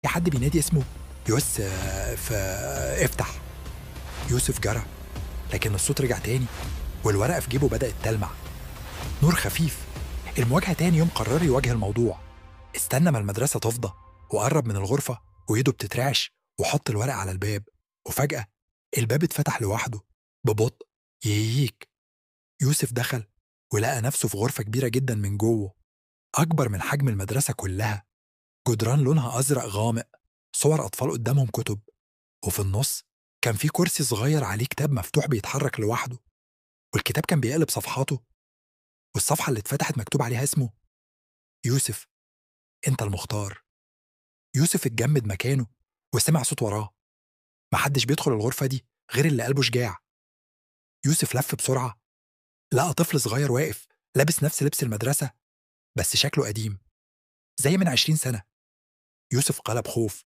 في حد بينادي اسمه افتح. يوسف جرى، لكن الصوت رجع تاني والورقة في جيبه بدأت تلمع. نور خفيف. المواجهة تاني يوم قرر يواجه الموضوع. استنى ما المدرسة تفضى وقرب من الغرفة وإيده بتترعش وحط الورق على الباب. وفجأة الباب اتفتح لوحده ببطء. يييك. يوسف دخل ولقى نفسه في غرفة كبيرة جدا من جوه، أكبر من حجم المدرسة كلها. جدران لونها أزرق غامق، صور أطفال قدامهم كتب، وفي النص كان في كرسي صغير عليه كتاب مفتوح بيتحرك لوحده. والكتاب كان بيقلب صفحاته، والصفحة اللي اتفتحت مكتوب عليها اسمه: يوسف، أنت المختار. يوسف اتجمد مكانه وسمع صوت وراه: محدش بيدخل الغرفة دي غير اللي قلبه شجاع. يوسف لف بسرعة، لقى طفل صغير واقف لابس نفس لبس المدرسة، بس شكله قديم، زي من 20 سنة. يوسف قلب خوف